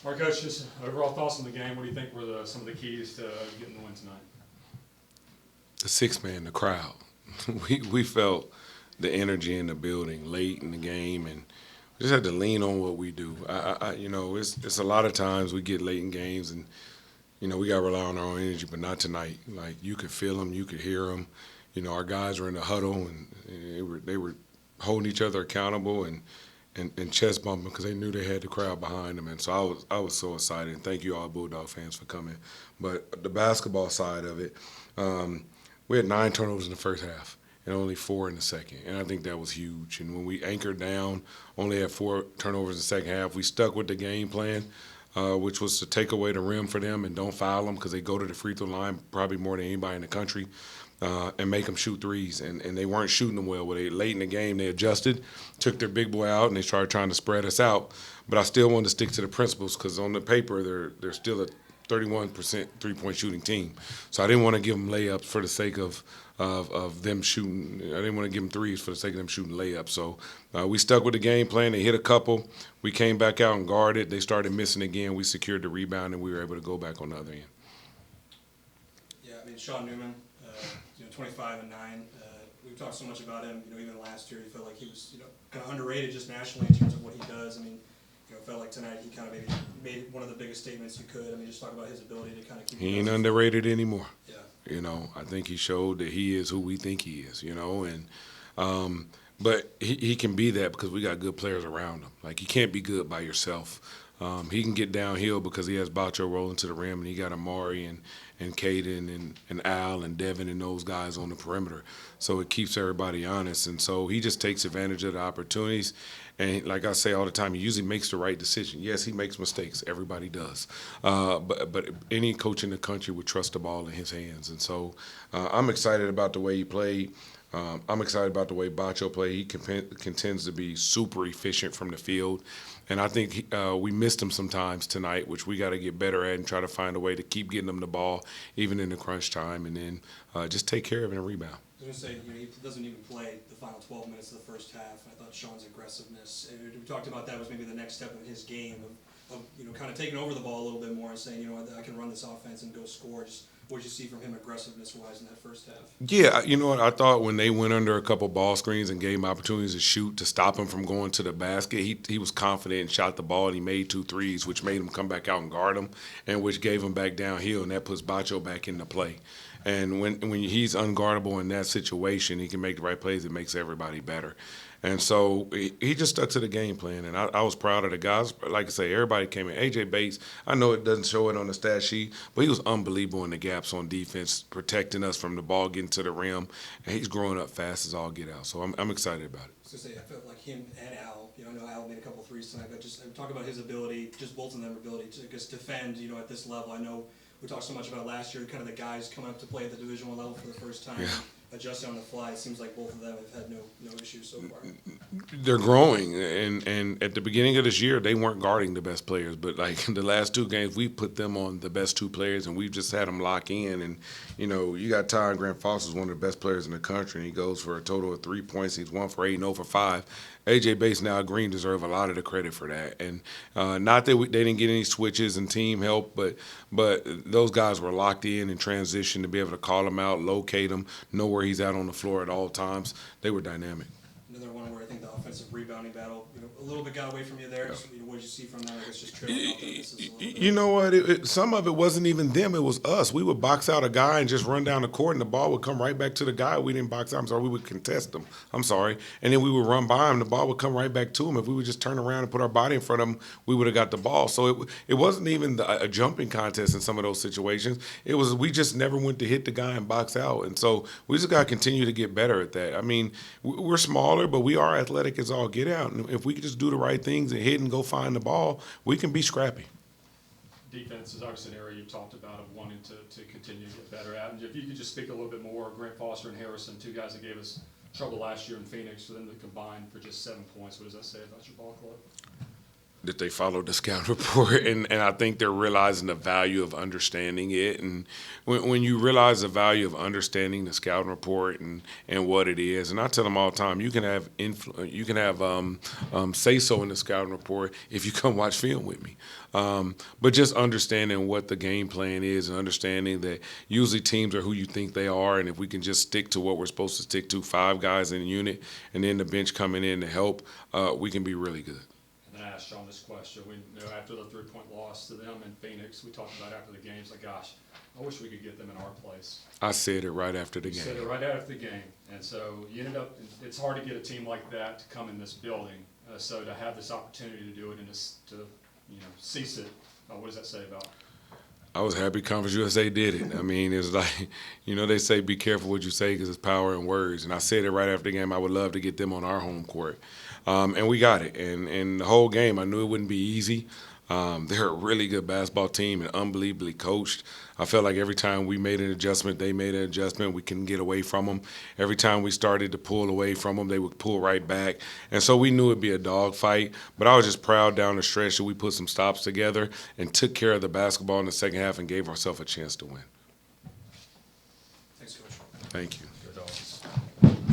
All right, Coach, just overall thoughts on the game. What do you think were some of the keys to getting the win tonight? The six man, the crowd. we felt the energy in the building late in the game, and we just had to lean on what we do. It's a lot of times we get late in games, and we got to rely on our own energy, but not tonight. Like you could feel them, you could hear them. Our guys were in the huddle, and they were holding each other accountable and chest bumping because they knew they had the crowd behind them. And so I was so excited. And thank you all Bulldog fans for coming. But the basketball side of it, we had 9 turnovers in the first half and only 4 in the second. And I think that was huge. And when we anchored down, only had 4 turnovers in the second half, we stuck with the game plan, which was to take away the rim for them and don't foul them because they go to the free throw line probably more than anybody in the country. And make them shoot threes, and they weren't shooting them well. Late in the game, they adjusted, took their big boy out, and they started trying to spread us out. But I still wanted to stick to the principles because on the paper, they're still a 31% three-point shooting team. So I didn't want to give them layups for the sake of them shooting. I didn't want to give them threes for the sake of them shooting layups. So we stuck with the game plan. They hit a couple. We came back out and guarded. They started missing again. We secured the rebound, and we were able to go back on the other end. Yeah, I mean, Sean Newman, 25 and 9. We've talked so much about him. Even last year, he felt like he was, kind of underrated just nationally in terms of what he does. I mean, felt like tonight he kind of maybe made one of the biggest statements you could. I mean, just talk about his ability to kind of keep. He ain't underrated anymore. Yeah. I think he showed that he is who we think he is. But he can be that because we got good players around him. Like, you can't be good by yourself. He can get downhill because he has Bacho rolling to the rim, and he got Amari and Caden and Al and Devin and those guys on the perimeter. So it keeps everybody honest. And so he just takes advantage of the opportunities. And like I say all the time, he usually makes the right decision. Yes, he makes mistakes. Everybody does. But any coach in the country would trust the ball in his hands. And so I'm excited about the way he played. I'm excited about the way Bacho played. He contends to be super efficient from the field. And I think we missed him sometimes tonight, which we got to get better at and try to find a way to keep getting him the ball, even in the crunch time, and then just take care of it and rebound. I was going to say, he doesn't even play the final 12 minutes of the first half. I thought Sean's aggressiveness, and we talked about that was maybe the next step in his game of kind of taking over the ball a little bit more and saying, I can run this offense and go score. Just what did you see from him aggressiveness-wise in that first half? Yeah, you know what? I thought when they went under a couple ball screens and gave him opportunities to shoot to stop him from going to the basket, he was confident and shot the ball, and he made 2 threes, which made him come back out and guard him, and which gave him back downhill, and that puts Bacho back into play. And when he's unguardable in that situation, he can make the right plays. It makes everybody better. And so he just stuck to the game plan, and I was proud of the guys. Like I say, everybody came in. A.J. Bates, I know it doesn't show it on the stat sheet, but he was unbelievable in the gaps on defense, protecting us from the ball getting to the rim, and he's growing up fast as all get out. So I'm excited about it. I was going to say, I felt like him and Al, I know Al made a couple threes tonight, but just talk about his ability, just both of them ability to just defend, at this level. I know we talked so much about last year, kind of the guys coming up to play at the Division I level for the first time. Yeah. Adjusting on the fly. It seems like both of them have had no issues so far. They're growing, and at the beginning of this year, they weren't guarding the best players. But like in the last 2 games, we put them on the best 2 players, and we've just had them lock in. And you got Tyron Grant Foster's one of the best players in the country, and he goes for a total of 3 points. He's 1 for 8 and 0 for 5. A.J. Bates and Al Green deserve a lot of the credit for that. And not that they didn't get any switches and team help, but those guys were locked in transition to be able to call him out, locate him, know where he's at on the floor at all times. They were dynamic. Another one where I think the offensive rebounding battle, a little bit got away from you there. Just, what did you see from that? I guess just trailing off the misses a little bit. You know what? Some of it wasn't even them. It was us. We would box out a guy and just run down the court, and the ball would come right back to the guy. We didn't box out. I'm sorry. We would contest him. I'm sorry. And then we would run by him. The ball would come right back to him. If we would just turn around and put our body in front of him, we would have got the ball. So it wasn't even a jumping contest in some of those situations. It was we just never went to hit the guy and box out. And so we just got to continue to get better at that. I mean, we're smaller, but we are athletic as all get out. And if we could just do the right things and hit and go find the ball, we can be scrappy. Defense is obviously an area you've talked about of wanting to continue to get better at. And if you could just speak a little bit more, Grant Foster and Harrison, 2 guys that gave us trouble last year in Phoenix, for them to combine for just 7 points. What does that say about your ball club? that they followed the scout report, and I think they're realizing the value of understanding it. And when you realize the value of understanding the scouting report and what it is, and I tell them all the time, you can have say so in the scouting report if you come watch film with me. But just understanding what the game plan is and understanding that usually teams are who you think they are, and if we can just stick to what we're supposed to stick to, 5 guys in a unit, and then the bench coming in to help, we can be really good. And then I asked Sean this question. We know after the 3-point loss to them in Phoenix, we talked about after the games, like, gosh, I wish we could get them in our place. I said it right after the You game. said it right after the game. And so you ended up, it's hard to get a team like that to come in this building. So to have this opportunity to do it and to cease it, what does that say about? I was happy Conference USA did it. I mean, it's like, they say be careful what you say because it's power in words. And I said it right after the game. I would love to get them on our home court. And we got it. And the whole game, I knew it wouldn't be easy. They're a really good basketball team and unbelievably coached. I felt like every time we made an adjustment, they made an adjustment. We couldn't get away from them. Every time we started to pull away from them, they would pull right back. And so we knew it'd be a dogfight. But I was just proud down the stretch that we put some stops together and took care of the basketball in the second half and gave ourselves a chance to win. Thanks, Coach. Thank you.